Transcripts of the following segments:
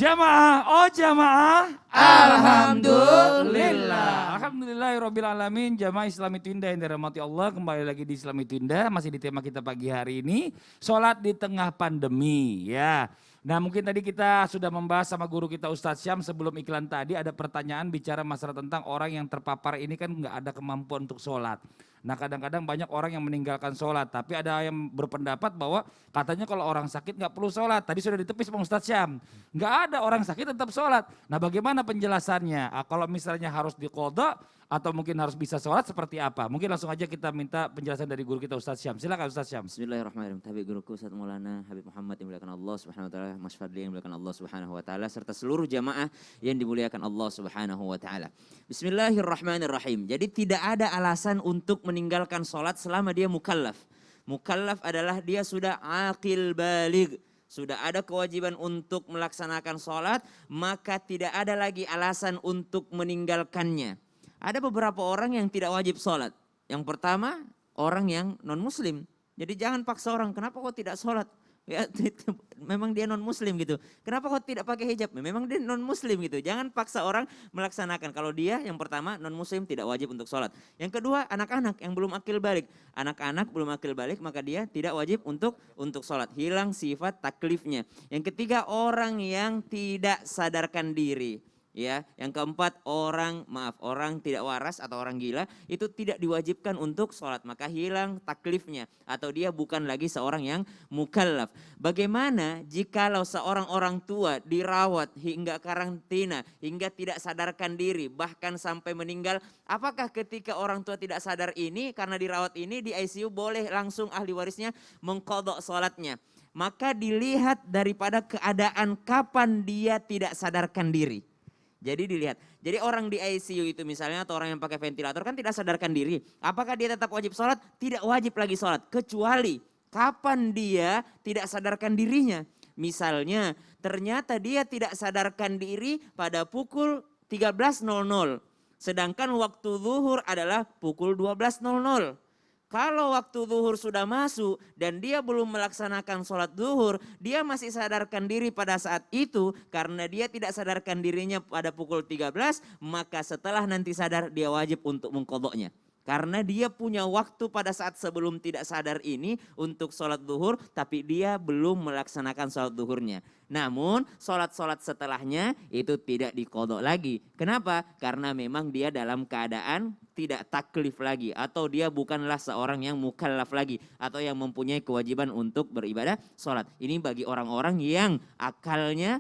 Jamaah, oh jamaah. Alhamdulillah. Alhamdulillahirrabbilalamin. Jamaah Islami Twinda yang dirahmati Allah. Kembali lagi di Islami Twinda. Masih di tema kita pagi hari ini. Sholat di tengah pandemi ya. Nah mungkin tadi kita sudah membahas sama guru kita Ustadz Syam sebelum iklan tadi. Ada pertanyaan bicara masalah tentang orang yang terpapar ini kan nggak ada kemampuan untuk sholat. Nah kadang-kadang banyak orang yang meninggalkan sholat. Tapi ada yang berpendapat bahwa katanya kalau orang sakit nggak perlu sholat. Tadi sudah ditepis Bang Ustadz Syam. Nggak ada, orang sakit tetap sholat. Nah bagaimana penjelasannya? Kalau misalnya harus diqadha atau mungkin harus bisa sholat seperti apa? Mungkin langsung aja kita minta penjelasan dari guru kita Ustadz Syam. Silakan Ustadz Syam. Bismillahirrahmanirrahim. Habib guruku Ustaz Maulana Habib Muhammad yang dimuliakan Allah Subhanahu wa taala, Mas Fadli yang dimuliakan Allah Subhanahu wa taala serta seluruh jamaah yang dimuliakan Allah Subhanahu wa taala. Bismillahirrahmanirrahim. Jadi tidak ada alasan untuk meninggalkan sholat selama dia mukallaf. Mukallaf adalah dia sudah aqil baligh. Sudah ada kewajiban untuk melaksanakan sholat, maka tidak ada lagi alasan untuk meninggalkannya. Ada beberapa orang yang tidak wajib sholat. Yang pertama, orang yang non-muslim. Jadi jangan paksa orang, kenapa kok tidak sholat? Ya, memang dia non-muslim gitu. Kenapa kok tidak pakai hijab? Memang dia non-muslim gitu. Jangan paksa orang melaksanakan. Kalau dia yang pertama non-muslim tidak wajib untuk sholat. Yang kedua anak-anak yang belum akil balik. Anak-anak belum akil balik maka dia tidak wajib untuk sholat. Hilang sifat taklifnya. Yang ketiga orang yang tidak sadarkan diri. Ya, yang keempat orang tidak waras atau orang gila itu tidak diwajibkan untuk sholat, maka hilang taklifnya atau dia bukan lagi seorang yang mukallaf. Bagaimana jikalau seorang orang tua dirawat hingga karantina, hingga tidak sadarkan diri bahkan sampai meninggal, apakah ketika orang tua tidak sadar ini karena dirawat ini di ICU boleh langsung ahli warisnya mengqadha sholatnya? Maka dilihat daripada keadaan kapan dia tidak sadarkan diri. Jadi dilihat, jadi orang di ICU itu misalnya atau orang yang pakai ventilator kan tidak sadarkan diri. Apakah dia tetap wajib sholat? Tidak wajib lagi sholat. Kecuali kapan dia tidak sadarkan dirinya. Misalnya ternyata dia tidak sadarkan diri pada pukul 13.00. Sedangkan waktu zuhur adalah pukul 12.00. Kalau waktu zuhur sudah masuk dan dia belum melaksanakan sholat zuhur, dia masih sadarkan diri pada saat itu karena dia tidak sadarkan dirinya pada pukul 13, maka setelah nanti sadar dia wajib untuk mengqadhanya. Karena dia punya waktu pada saat sebelum tidak sadar ini untuk sholat zuhur, tapi dia belum melaksanakan sholat zuhurnya. Namun sholat-sholat setelahnya itu tidak diqadha lagi. Kenapa? Karena memang dia dalam keadaan tidak taklif lagi. Atau dia bukanlah seorang yang mukallaf lagi. Atau yang mempunyai kewajiban untuk beribadah sholat. Ini bagi orang-orang yang akalnya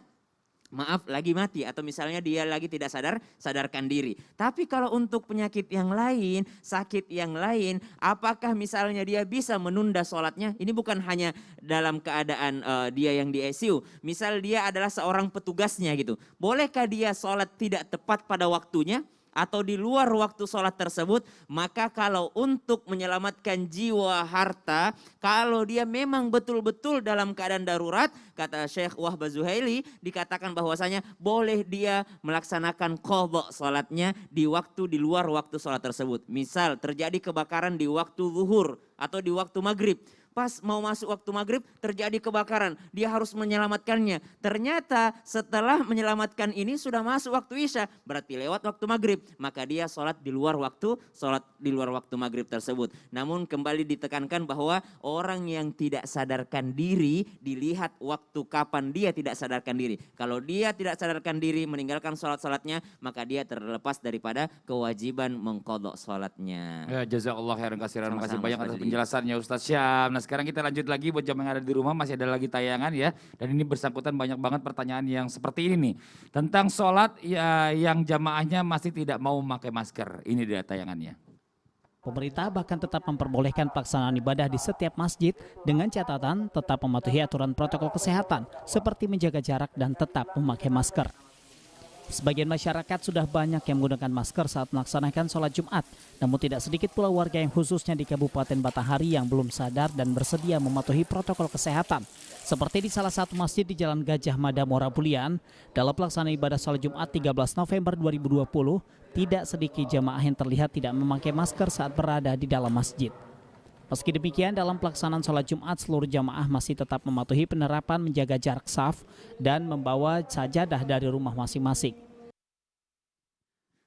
lagi mati atau misalnya dia lagi tidak sadarkan diri. Tapi kalau untuk penyakit yang lain, sakit yang lain, apakah misalnya dia bisa menunda sholatnya? Ini bukan hanya dalam keadaan dia yang di ICU. Misal dia adalah seorang petugasnya gitu. Bolehkah dia sholat tidak tepat pada waktunya? Atau di luar waktu sholat tersebut, maka kalau untuk menyelamatkan jiwa harta, kalau dia memang betul-betul dalam keadaan darurat, kata Syekh Wahbah Zuhaili, dikatakan bahwasanya boleh dia melaksanakan qadha sholatnya di luar waktu sholat tersebut. Misal terjadi kebakaran di waktu zuhur atau di waktu maghrib. Pas mau masuk waktu maghrib terjadi kebakaran, dia harus menyelamatkannya. Ternyata setelah menyelamatkan ini sudah masuk waktu isya, berarti lewat waktu maghrib. Maka dia sholat di luar waktu maghrib tersebut. Namun kembali ditekankan bahwa orang yang tidak sadarkan diri, dilihat waktu kapan dia tidak sadarkan diri. Kalau dia tidak sadarkan diri meninggalkan sholat-sholatnya, maka dia terlepas daripada kewajiban mengqadha sholatnya. Ya, jazakallah khairan katsiran. Terima kasih banyak atas penjelasannya Ustadz Syam. Nah sekarang kita lanjut lagi buat jamaah yang ada di rumah, masih ada lagi tayangan ya. Dan ini bersangkutan banyak banget pertanyaan yang seperti ini nih. Tentang sholat ya, yang jamaahnya masih tidak mau memakai masker. Ini dia tayangannya. Pemerintah bahkan tetap memperbolehkan pelaksanaan ibadah di setiap masjid dengan catatan tetap mematuhi aturan protokol kesehatan seperti menjaga jarak dan tetap memakai masker. Sebagian masyarakat sudah banyak yang menggunakan masker saat melaksanakan sholat Jumat. Namun tidak sedikit pula warga yang khususnya di Kabupaten Batanghari yang belum sadar dan bersedia mematuhi protokol kesehatan. Seperti di salah satu masjid di Jalan Gajah Mada Muara Bulian, dalam pelaksanaan ibadah sholat Jumat 13 November 2020, tidak sedikit jamaah yang terlihat tidak memakai masker saat berada di dalam masjid. Meski demikian, dalam pelaksanaan sholat Jumat, seluruh jamaah masih tetap mematuhi penerapan menjaga jarak saf dan membawa sajadah dari rumah masing-masing.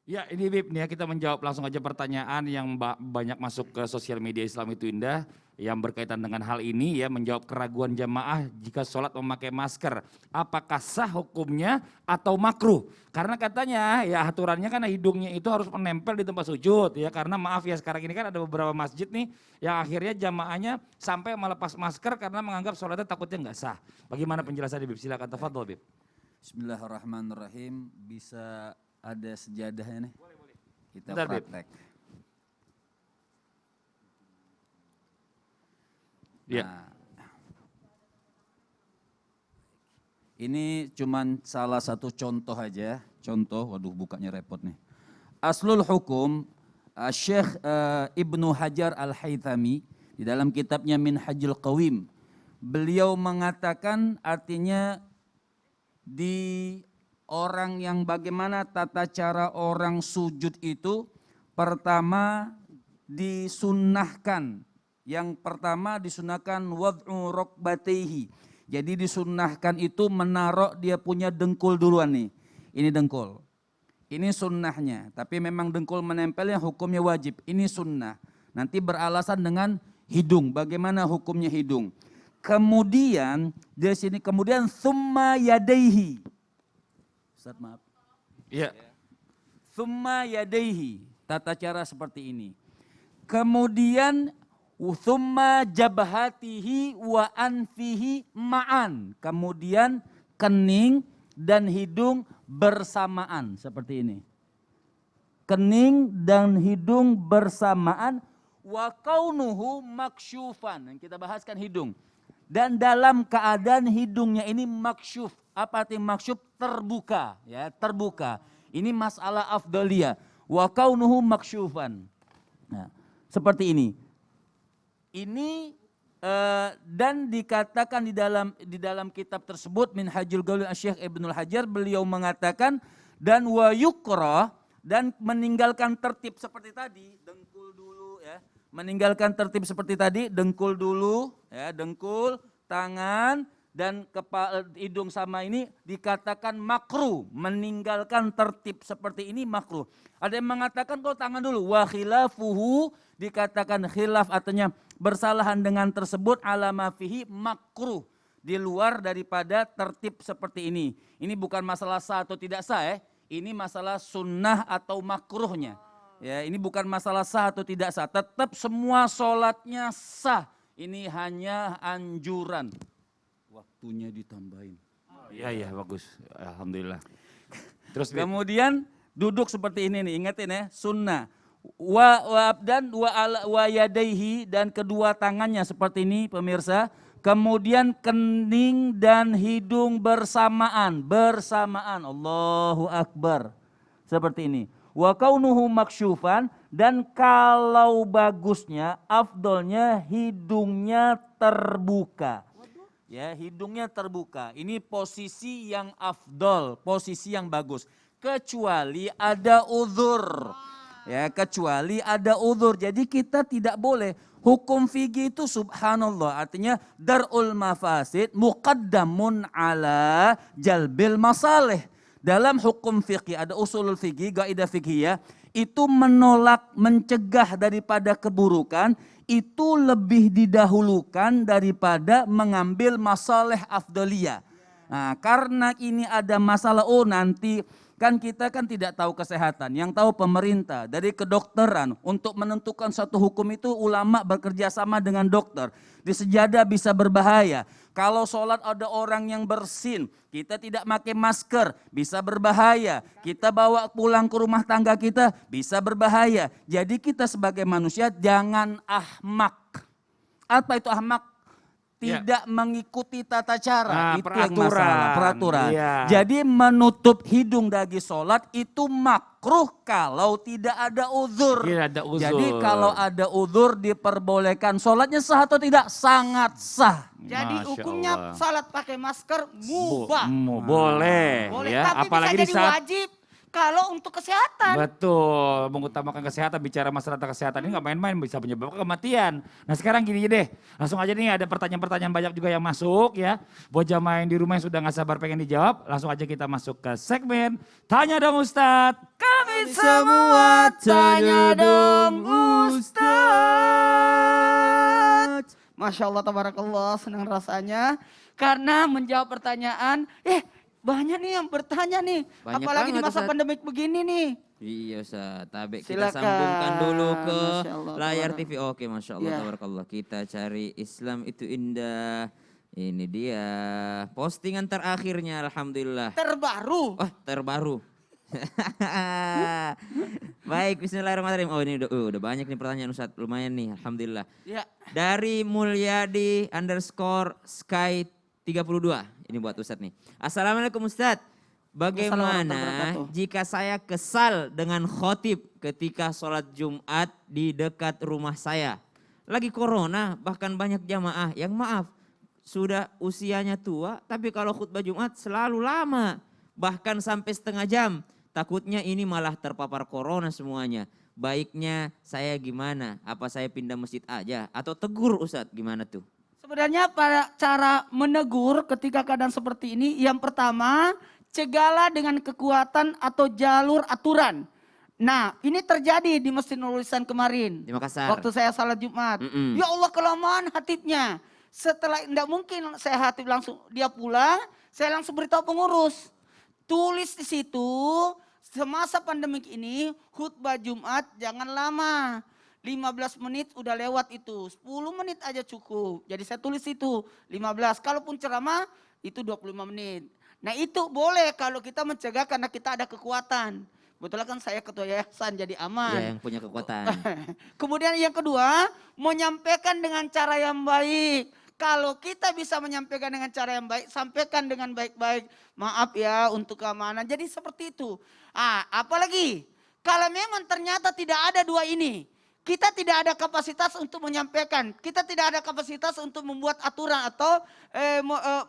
Ya ini Bib, nih ya kita menjawab langsung aja pertanyaan yang banyak masuk ke sosial media Islam itu Indah yang berkaitan dengan hal ini ya, menjawab keraguan jamaah jika sholat memakai masker. Apakah sah hukumnya atau makruh? Karena katanya ya aturannya kan hidungnya itu harus menempel di tempat sujud ya, karena maaf ya sekarang ini kan ada beberapa masjid nih yang akhirnya jamaahnya sampai melepas masker karena menganggap sholatnya takutnya nggak sah. Bagaimana penjelasannya Bib? Silakan tafadhol Bib. Bismillahirrahmanirrahim. Bisa ada sejadahnya nih. Kita Bentar, Bib. praktek. Ya. Nah, ini cuman salah satu contoh aja. Contoh, waduh bukanya repot nih. Aslul hukum, Syekh Ibnu Hajar Al-Haythami di dalam kitabnya Minhajul Qawim. Beliau mengatakan artinya di orang yang bagaimana tata cara orang sujud itu pertama disunnahkan. Yang pertama disunnahkan wad'u rukbatayhi. Jadi disunnahkan itu menaruh dia punya dengkul duluan nih. Ini dengkul. Ini sunnahnya. Tapi memang dengkul menempelnya hukumnya wajib. Ini sunnah. Nanti beralasan dengan hidung. Bagaimana hukumnya hidung. Kemudian di sini kemudian summa yadaihi. Ustaz maaf. Iya. Summa yadaihi. Tata cara seperti ini. Kemudian summa jabhatihi wa anfihi ma'an. Kemudian kening dan hidung bersamaan seperti ini. Kening dan hidung bersamaan wa kaunuhu maksyufan. Kita bahaskan hidung. Dan dalam keadaan hidungnya ini maksyuf. Apa arti maksyuf? Terbuka, ya, terbuka. Ini masalah afdaliyah. Wa kaunuhu maksyufan. Nah, seperti ini. Ini dan dikatakan di dalam kitab tersebut Minhajul Qawim Syekh Ibnu Hajar beliau mengatakan dan wa yukrah dan meninggalkan tertib seperti tadi, dengkul dulu ya. Meninggalkan tertib seperti tadi, dengkul dulu ya, dengkul, tangan dan kepala, hidung sama ini dikatakan makruh, meninggalkan tertib seperti ini makruh. Ada yang mengatakan kok tangan dulu, wa khilafuhu dikatakan khilaf artinya bersalahan dengan tersebut alama fihi makruh, di luar daripada tertib seperti ini. Ini bukan masalah sah atau tidak sah ya, ini masalah sunnah atau makruhnya. Ya, ini bukan masalah sah atau tidak sah, tetap semua sholatnya sah. Ini hanya anjuran. Waktunya ditambahin. Iya bagus, alhamdulillah. Terus kemudian duduk seperti ini nih, ingetin ya, sunnah. Wa yadaihi dan kedua tangannya seperti ini pemirsa. Kemudian kening dan hidung bersamaan, Allahu Akbar. Seperti ini. Wa kaunuhu maksyufan dan kalau bagusnya, afdolnya hidungnya terbuka. Ya, hidungnya terbuka. Ini posisi yang afdol, posisi yang bagus. Kecuali ada uzur. Ya, kecuali ada uzur. Jadi kita tidak boleh. Hukum fikih itu subhanallah. Artinya dar'ul mafasid muqaddamun ala jalbil masalih. Dalam hukum fikih ada usulul fikih, kaidah fikih ya. Itu menolak, mencegah daripada keburukan. Itu lebih didahulukan daripada mengambil masalah afdaliyah. Nah, karena ini ada masalah, nanti kan kita kan tidak tahu kesehatan, yang tahu pemerintah dari kedokteran. Untuk menentukan satu hukum itu ulama bekerja sama dengan dokter. Di sejadah bisa berbahaya. Kalau sholat ada orang yang bersin, kita tidak pakai masker, bisa berbahaya. Kita bawa pulang ke rumah tangga kita, bisa berbahaya. Jadi kita sebagai manusia jangan ahmak. Apa itu ahmak? Tidak mengikuti tata cara, itu yang masalah, peraturan. Ya. Jadi menutup hidung dari sholat itu makruh kalau tidak ada uzur. Tidak ada uzur. Jadi kalau ada uzur diperbolehkan, sholatnya sah atau tidak? Sangat sah. Jadi Masya hukumnya Allah. salat pakai masker mubah. Boleh, Boleh, ya. tapi Apalagi bisa di jadi saat wajib. kalau untuk kesehatan. Betul, mengutamakan kesehatan, bicara masalah kesehatan ini nggak main-main, bisa menyebabkan kematian. Nah sekarang gini deh, langsung aja nih ada pertanyaan-pertanyaan banyak juga yang masuk ya. Buat jamaah yang di rumah yang sudah nggak sabar pengen dijawab, langsung aja kita masuk ke segmen Tanya Dong Ustadz. Kami semua tanya dong Ustadz. Masya Allah, tabarakallah, senang rasanya. Karena menjawab pertanyaan, banyak nih yang bertanya nih. Banyak Apalagi di banget, masa Ustaz. pandemik begini nih. Iya Ustaz, Tabe kita Silakan. sambungkan dulu ke Masya Allah, layar tabarakallah. TV. Oke, Masya Allah, Ya. tabarakallah. Kita cari Islam itu indah. Ini dia postingan terakhirnya, Alhamdulillah. Terbaru. Wah, terbaru. Baik, bismillahirrahmanirrahim. Oh ini udah banyak nih pertanyaan Ustaz, lumayan nih, Alhamdulillah. Ya. Dari Mulyadi _Sky 32. Ini buat Ustadz nih. Assalamualaikum Ustadz. Waalaikumsalam warahmatullahi Bagaimana wabarakatuh. jika saya kesal dengan khotib ketika sholat Jumat di dekat rumah saya? Lagi corona, bahkan banyak jamaah yang maaf, sudah usianya tua, tapi kalau khutbah Jumat selalu lama. Bahkan sampai setengah jam. Takutnya ini malah terpapar corona semuanya. Baiknya saya gimana? Apa saya pindah masjid aja? Atau tegur Ustadz, gimana tuh? Sebenarnya pada cara menegur ketika keadaan seperti ini, yang pertama cegahlah dengan kekuatan atau jalur aturan. Nah ini terjadi di Masjid Nurul Ihsan kemarin. Di Makassar. Waktu saya salat Jumat. Mm-mm. Ya Allah kelamaan hatibnya. Setelah tidak mungkin saya hatib langsung dia pulang, saya langsung beritahu pengurus. Tulis di situ semasa pandemik ini khutbah Jumat jangan lama. 15 menit udah lewat itu, 10 menit aja cukup. Jadi saya tulis itu 15, kalaupun ceramah itu 25 menit. Nah itu boleh kalau kita mencegah karena kita ada kekuatan. Betul kan saya ketua yayasan jadi aman. Ya, yang punya kekuatan. Kemudian yang kedua, menyampaikan dengan cara yang baik. Kalau kita bisa menyampaikan dengan cara yang baik, sampaikan dengan baik-baik. Maaf ya untuk keamanan. Jadi seperti itu. Apalagi kalau memang ternyata tidak ada dua ini. Kita tidak ada kapasitas untuk menyampaikan. Kita tidak ada kapasitas untuk membuat aturan atau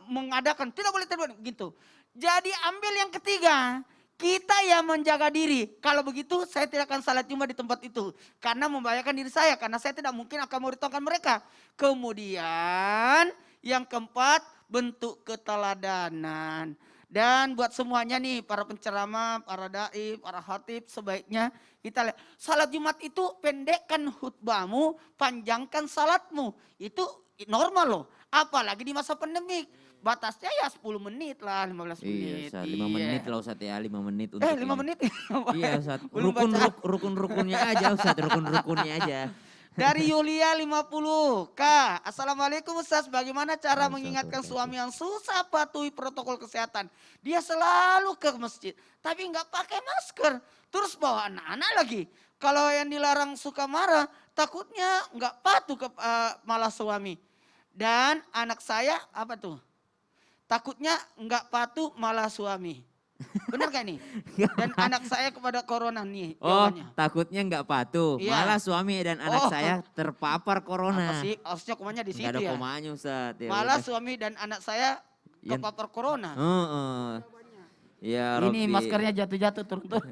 mengadakan. Tidak boleh gitu. Jadi ambil yang ketiga. Kita yang menjaga diri. Kalau begitu saya tidak akan salat Jumat di tempat itu. Karena membahayakan diri saya. Karena saya tidak mungkin akan memberitahukan mereka. Kemudian yang keempat, bentuk keteladanan. Dan buat semuanya nih, para penceramah, para dai, para khatib, sebaiknya kita lihat. Salat Jumat itu pendekkan khutbahmu, panjangkan salatmu. Itu normal loh. Apalagi di masa pandemik. Batasnya ya 10 menit lah, 15 menit. Iya, Ustaz, 5 menit lah Ustaz ya, 5 menit untuk 5 ini. menit? Iya Ustaz, Belum baca. rukun-rukunnya aja Ustaz, rukun-rukunnya aja. Dari Yulia 50, Kak. Assalamualaikum Ustaz, bagaimana cara Waalaikumsalam. mengingatkan suami yang susah patuhi protokol kesehatan? Dia selalu ke masjid, tapi nggak pakai masker. Terus bawa anak-anak lagi. Kalau yang dilarang suka marah, takutnya nggak patuh ke malah suami. Dan anak saya apa tuh? Takutnya nggak patuh malah suami. Benar gak nih? Dan anak saya kepada corona nih Oh, jawabannya. takutnya nggak patuh, Iya. malah suami dan anak Oh. saya terpapar corona. Apa sih? Harusnya komanya di situ Nggak ada ya. komanya Ustaz. Ya Malah udah. suami dan anak saya Yang- kepapar corona. Heeh. Ya Ini Rabbi. maskernya jatuh-jatuh turun-turun.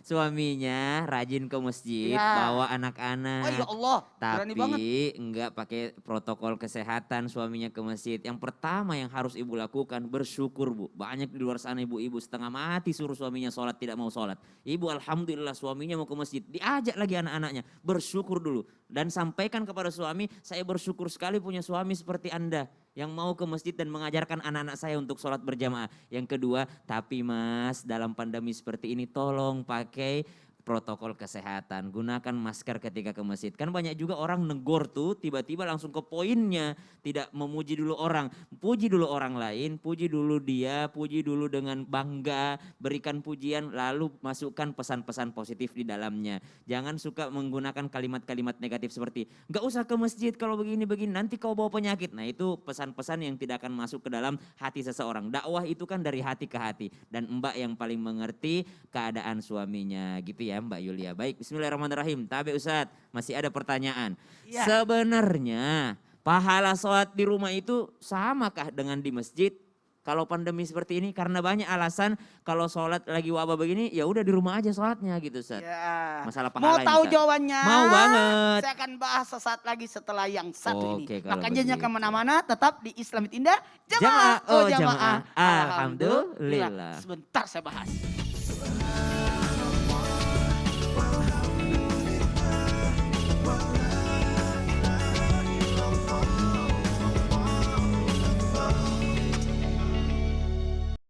Suaminya rajin ke masjid, Ya. bawa anak-anak. Oh ya Allah, berani banget. Tapi enggak pakai protokol kesehatan suaminya ke masjid. Yang pertama yang harus ibu lakukan bersyukur Bu. Banyak di luar sana ibu-ibu setengah mati suruh suaminya sholat tidak mau sholat. Ibu alhamdulillah suaminya mau ke masjid. Diajak lagi anak-anaknya. Bersyukur dulu. Dan sampaikan kepada suami saya bersyukur sekali punya suami seperti Anda. Yang mau ke masjid dan mengajarkan anak-anak saya untuk sholat berjamaah. Yang kedua, tapi Mas dalam pandemi seperti ini tolong pakai protokol kesehatan. Gunakan masker ketika ke masjid. Kan banyak juga orang negor tuh tiba-tiba langsung ke poinnya. Tidak memuji dulu orang. Puji dulu orang lain, puji dulu dia, puji dulu dengan bangga. Berikan pujian lalu masukkan pesan-pesan positif di dalamnya. Jangan suka menggunakan kalimat-kalimat negatif seperti gak usah ke masjid kalau begini-begini nanti kau bawa penyakit. Nah itu pesan-pesan yang tidak akan masuk ke dalam hati seseorang. Dakwah itu kan dari hati ke hati. Dan Mbak yang paling mengerti keadaan suaminya gitu ya Mbak Yulia. Baik, bismillahirrahmanirrahim. Tabe Ustadz, masih ada pertanyaan. Ya. Sebenarnya pahala sholat di rumah itu samakah dengan di masjid? Kalau pandemi seperti ini karena banyak alasan kalau sholat lagi wabah begini ya udah di rumah aja sholatnya gitu Ustaz. Ya. Masalah Mau pahala ini, tahu Ustaz. jawabannya? Mau banget. Saya akan bahas sesaat lagi setelah yang satu Oke, ini. kalau Makanya jangan begitu. kemana-mana, tetap di Islamit Indah. Jamaah, Jamaah, oh jamaah. Alhamdulillah. Sebentar saya bahas.